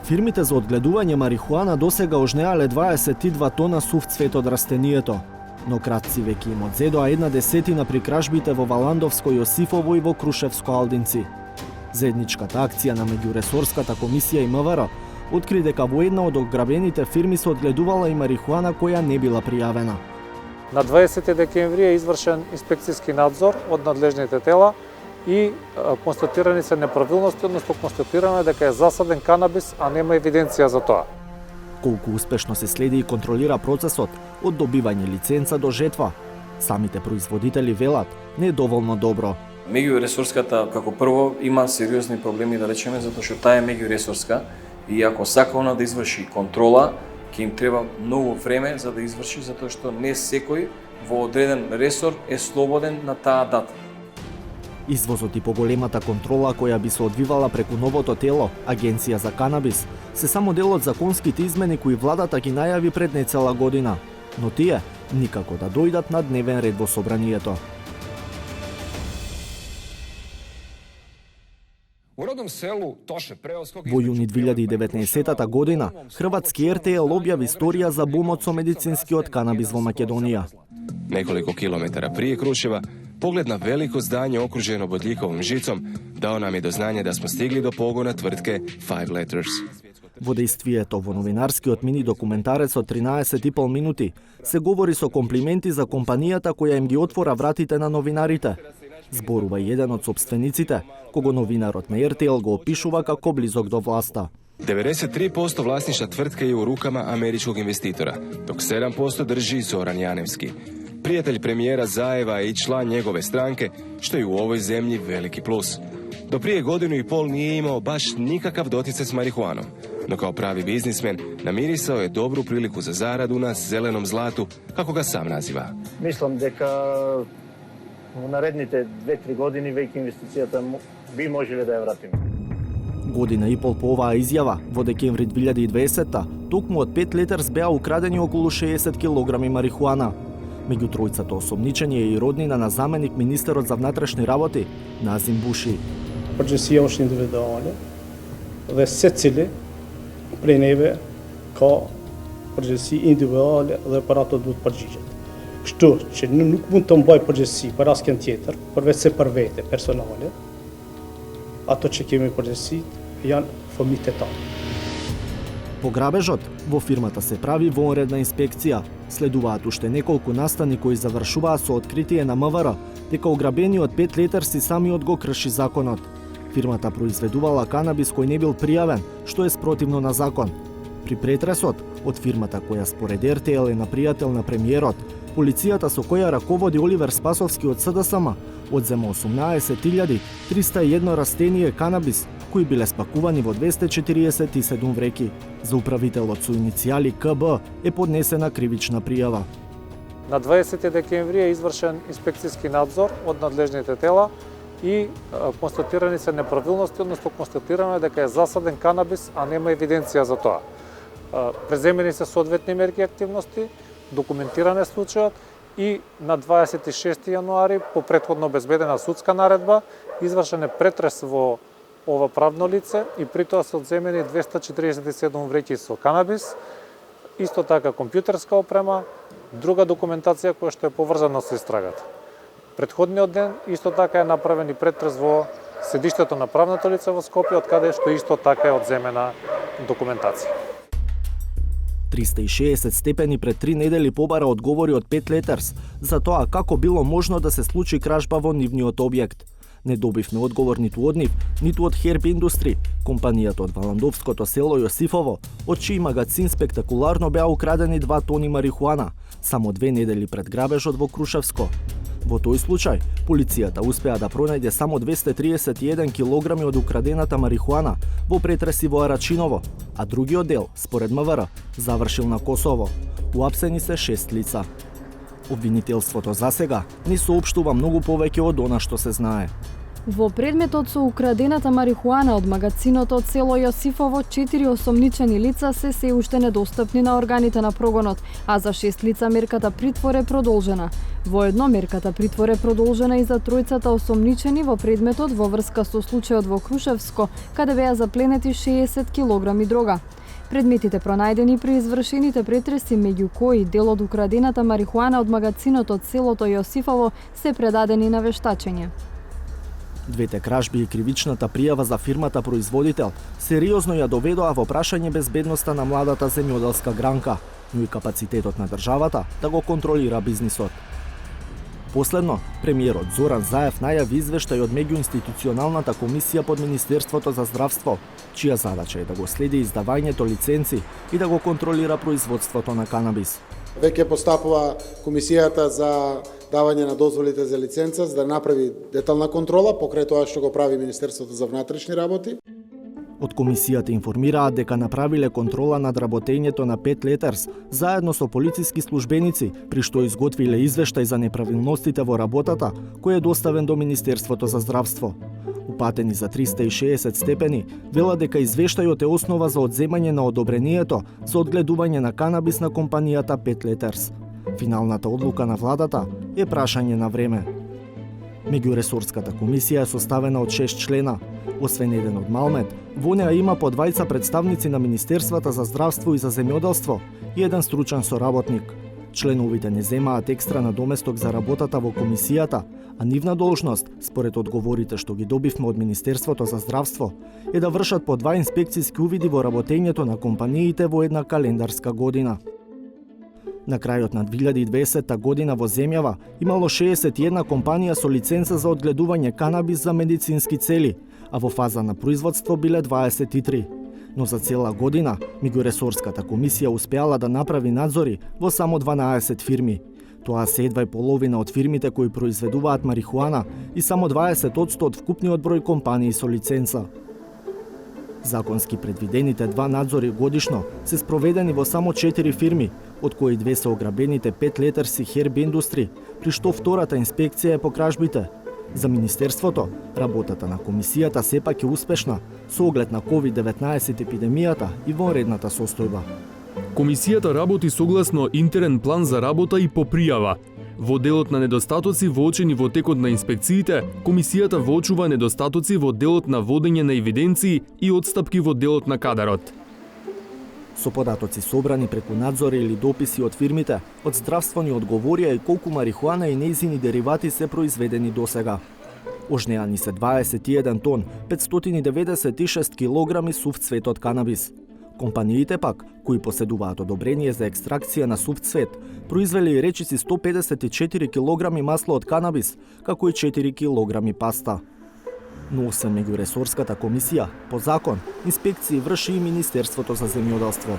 Фирмите за одгледување марихуана досега ожнеале 22 тона сув цвет од растението, но кратци веќе им одзедоа 1/10 при кражбите во Валандовско, Јосифово и во Крушевско Алдинци. Заедничката акција на меѓуресорската комисија и МВР откри дека во една од ограбените фирми се одгледувала и марихуана која не била пријавена. На 20 декември е извршен инспекцијски надзор од надлежните тела и констатирани се неправилности, односно констатирано е дека е засаден канабис, а нема евиденција за тоа. Колку успешно се следи и контролира процесот од добивање лиценца до жетва, самите производители велат не е доволно добро. Меѓуресорската, како прво, има сериозни проблеми, да речеме, затоа што таа е меѓуресорска и ако сака она да изврши контрола, ќе им треба многу време за да изврши, затоа што не секој во одреден ресор е слободен на таа дата. Извозот и поголемата контрола која би се одвивала преку новото тело, Агенција за канабис, се само дел од законските измени кои владата ги најави пред нецела година, но тие никако да дојдат на дневен ред во собранието. Во јуни 2019 година, хрватски РТЛ објави историја за бумот со медицинскиот канабис во Македонија. Неколико километара прije Kruševa, pogled na veliko zdanje okruženo bodljikovom žicom dao nam je do znanja da smo stigli do pogona tvrtke Five Letters. Во дејствието во новинарскиот мини документарец од 13,5 минути се говори со комплименти за компанијата која им ги отвора вратите на новинарите. Зборува еден од собствениците, кого новинарот на РТЛ го опишува како близок до власта. 93% vlasništva tvrtke je u rukama američkog investitora, dok 7% drži Zoran Janevski, prijatelj premijera Zajeva i član njegove stranke, što je u ovoj zemlji veliki plus. Do prije 1,5 godina nije imao baš nikakav doticaj s marihuanom, no kao pravi biznismen namirisao je dobru priliku za zaradu na zelenom zlatu, kako ga sam naziva. Mislim дека во наредните 2-3 години веќе инвестицијата би можеле да ја вратиме. Година и пол по оваа изјава, во декември 2020-та, токму од 5 Letters беа украдени околу 60 килограми марихуана. Меѓу тројцата осомничени е и роднина на заменик министерот за внатрешни работи, Назим Буши. Përgjësia është individuale dhe secili prej neve ka përgjësi individuale dhe për ato duhet përgjigjet. Kështu që nuk mund të mbaj përgjësi për asken tjetër, përveç se për vete personale, ato që kemi përgjësi janë fëmijët e tanë. По грабежот, во фирмата се прави вонредна инспекција. Следуваат уште неколку настани кои завршуваа со откритие на МВР дека ограбениот 5 Letters и самиот го крши законот. Фирмата произведувала канабис кој не бил пријавен, што е спротивно на закон. При претресот, од фирмата која според РТЛ е на пријател на премиерот, полицијата со која раководи Оливер Спасовски од СДСМ одзема 18.301 растение канабис кои биле спакувани во 247 вреки. За управителот со иницијали КБ е поднесена кривична пријава. На 20 декември е извршен инспекцијски надзор од надлежните тела и констатирани се неправилности, односно констатирано е дека е засаден канабис, а нема евиденција за тоа. Преземени се соодветни мерки и активности, документиран е случајот и на 26 јануари по претходно обезбедена судска наредба извршен е претрес во ова правно лице и при тоа се одземени 247 вреќи со канабис, исто така компјутерска опрема, друга документација која што е поврзана со истрагата. Претходниот ден исто така е направен и претрес во седиштето на правното лице во Скопје, од каде што исто така е одземена документација. 360 степени пред 3 недели побара одговори од 5 Letters за тоа како било можно да се случи кражба во нивниот објект. Не добивме одговор ниту од нив, ниту од Herb Industry, компанијата од Валандовското село Јосифово, од чиј магазин спектакуларно беа украдени 2 тони марихуана, само 2 недели пред грабежот во Крушевско. Во тој случај, полицијата успеа да пронајде само 231 килограми од украдената марихуана во претреси во Арачиново, а другиот дел, според МВР, завршил на Косово. Уапсени се 6 лица. Обвинителството засега не соопштува многу повеќе од она што се знае. Во предметот со украдената марихуана од магазинот од село Јосифово, 4 осомничени лица се уште недостапни на органите на прогонот, а за 6 лица мерката притвор е продолжена. Воедно мерката притвор е продолжена и за тројцата осомничени во предметот во врска со случајот во Крушевско, каде беа запленети 60 килограми дрога. Предметите пронајдени при извршените претреси, меѓу кои дел од украдената марихуана од магазинот од селото Јосифово, се предадени на вештачење. Двете кражби и кривичната пријава за фирмата производител сериозно ја доведоа во прашање безбедноста на младата земјоделска гранка, но и капацитетот на државата да го контролира бизнисот. Последно, премиерот Зоран Заев најави извештај од меѓуинституционалната комисија под Министерството за здравство, чија задача е да го следи издавањето лиценци и да го контролира производството на канабис. Веќе постапува комисијата за давање на дозволите за лиценца, за да направи детална контрола покрај тоа што го прави Министерството за внатрешни работи. Од комисијата информираат дека направиле контрола над работењето на 5 Letters заедно со полициски службеници, при што изготвиле извештај за неправилностите во работата, кој е доставен до Министерството за здравство. Упатени за 360 степени, велат дека извештајот е основа за одземање на одобрението за одгледување на канабис на компанијата 5 Letters. Финалната одлука на владата е прашање на време. Меѓуресорската комисија е составена од 6 члена. Освен еден од Малмет, во неа има по двајца представници на Министерствата за здравство и за земјоделство и еден стручен соработник. Членовите не земаат екстра надоместок за работата во комисијата, а нивна должност, според одговорите што ги добивме од Министерството за здравство, е да вршат по 2 инспекцијски увиди во работењето на компаниите во една календарска година. На крајот на 2020 година во земјава имало 61 компанија со лиценца за одгледување канабис за медицински цели, а во фаза на производство биле 23. Но за цела година меѓуресорската комисија успеала да направи надзори во само 12 фирми. Тоа се едва и половина од фирмите кои произведуваат марихуана и само 20% од вкупниот број компании со лиценца. Законски предвидените 2 надзори годишно се спроведени во само 4 фирми, од кои 2 се ограбените 5 Letters и Herb Industry, при што втората инспекција е по кражбите. За Министерството, работата на комисијата сепак е успешна, со оглед на COVID-19 епидемијата и вонредната состојба. Комисијата работи согласно интерен план за работа и по пријава. Во делот на недостатоци воочени во текот на инспекциите, комисијата воочува недостатоци во делот на водење на евиденции и отстапки во делот на кадарот. Со податоци собрани преку надзори или дописи од фирмите, од здравство ни одговорија и колку марихуана и нејзини деривати се произведени досега. Ожнеани се 21 тон, 596 килограми сув цвет од канабис. Компаниите пак, кои поседуваат одобрение за екстракција на сув цвет, произвели речиси 154 килограми масло од канабис, како и 4 килограми паста. Но освен меѓуресорската комисија, по закон, инспекции врши и Министерството за земјоделство.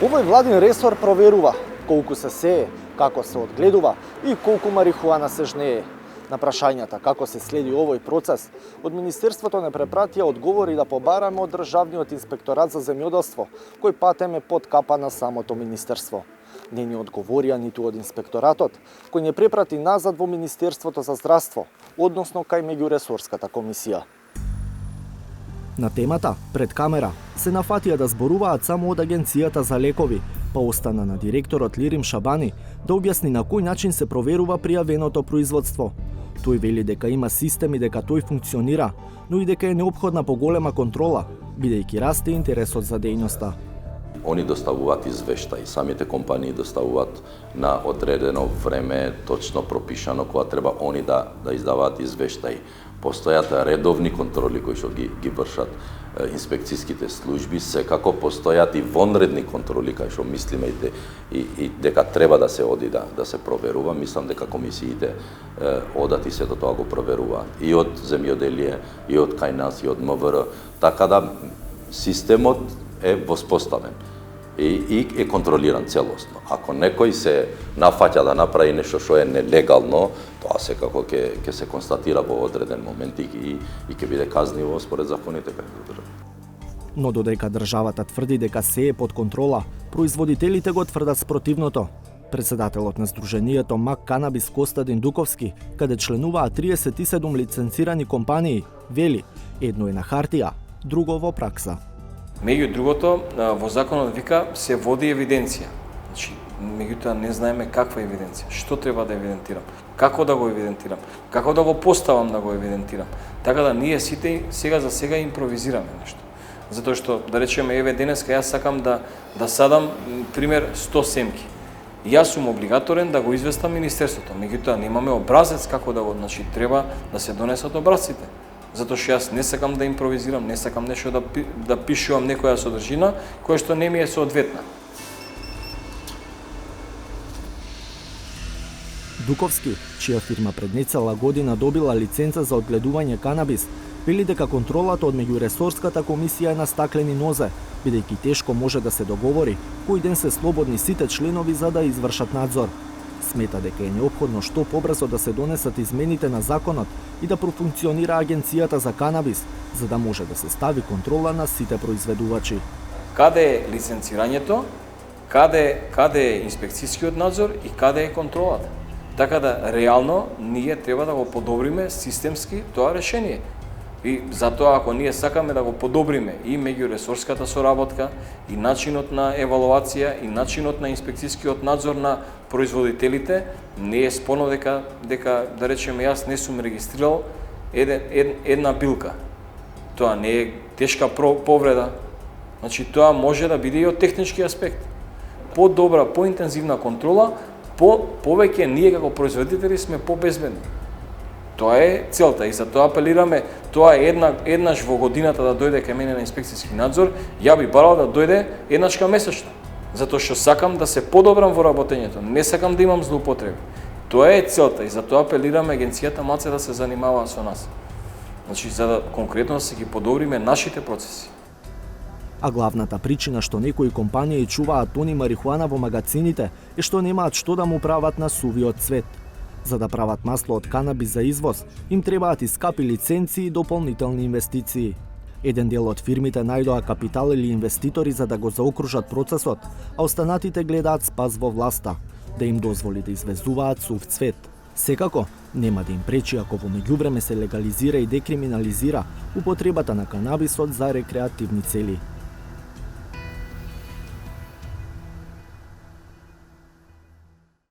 Овој владин ресор проверува колку се сее, како се одгледува и колку марихуана се жнее. На прашањата како се следи овој процес, од Министерството не препратија одговори да побараме од Државниот инспекторат за земјоделство, кој патем е под капа на самото Министерство. Не ни одговорија ниту од инспекторатот, кој не препрати назад во Министерството за здравство, односно кај меѓуресорската комисија. На темата, пред камера, се нафатија да зборуваат само од Агенцијата за лекови, па остана на директорот Лирим Шабани да објасни на кој начин се проверува пријавеното производство. Тој вели дека има систем и дека тој функционира, но и дека е неопходна поголема контрола, бидејќи расте интересот за дејноста. Они доставуваат извештаи, самите компании доставуваат на одредено време, точно пропишано, кога треба они да издаваат извештаи. Постојат редовни контроли кои што ги вршат инспекцијските служби, секако постојат и вонредни контроли кај што мислиме и дека треба да се оди да се проверува. Мислам дека комисиите одат и се до тоа го проверуваат. И од земјоделие, и од кај нас, и од МВР, така да системот е воспоставен и е контролиран целосно. Ако некој се нафаќа да направи нешто што е нелегално, тоа секако ќе се констатира во одреден момент и ќе биде казниво според законите кај држава. Но додека државата тврди дека се е под контрола, производителите го тврдат спротивното. Председателот на Сдруженијето Мак Канабис Костадин Дуковски, каде членуваат 37 лиценцирани компании, вели, едно е на хартија, друго во пракса. Меѓу другото, во законот вика се води евиденција. Значи, меѓутоа не знаеме каква евиденција, што треба да евидентирам, како да го евидентирам, како да го поставам да го евидентирам. Така да ние сите сега за сега импровизираме нешто. Затоа што, да речеме, еве денеска јас сакам да садам, пример, 100 семки. Јас сум облигаторен да го известам Министерството, меѓутоа немаме образец како да го, значи треба да се донесат образците. Затоа што јас не сакам да импровизирам, не сакам нешто да пишувам некоја содржина која што не ми е соодветна. Дуковски, чија фирма пред нецела година добила лиценца за одгледување канабис, вели дека контролата од меѓуресорската комисија е на стаклени нозе, бидејќи тешко може да се договори кој ден се слободни сите членови за да извршат надзор. Смета дека е неопходно што побрзо да се донесат измените на законот и да профункционира агенцијата за канабис, за да може да се стави контрола на сите произведувачи. Каде е лиценцирањето, каде е инспекцијскиот надзор и каде е контролата? Така да реално ние треба да го подобриме системски тоа решение. И затоа ако ние сакаме да го подобриме и меѓуресорската соработка, и начинот на евалуација, и начинот на инспекцијскиот надзор на производителите, не е спорно дека да речеме јас не сум регистрирал една билка. Тоа не е тешка повреда. Значи тоа може да биде и од технички аспект. Подобра, поинтензивна контрола, повеќе ние како производители сме побезбедни. Тоа е целта и за тоа апелираме, тоа е еднаш во годината да дојде кај мене на инспекцијски надзор, ја би барал да дојде еднашка месечно. Затоа што сакам да се подобрам во работењето, не сакам да имам злоупотреби. Тоа е целта и за тоа апелираме агенцијата малце да се занимава со нас. Значи за да конкретно се ги подобриме нашите процеси. А главната причина што некои компании чуваат тони марихуана во магацините е што немаат што да му прават на сувиот цвет. За да прават масло од канабис за извоз, им требаат и скапи лиценци и дополнителни инвестиции. Еден дел од фирмите најдоа капитал или инвеститори за да го заокружат процесот, а останатите гледаат спас во власта, да им дозволи да извезуваат сув цвет. Секако, нема да им пречи ако во меѓувреме се легализира и декриминализира употребата на канабисот за рекреативни цели.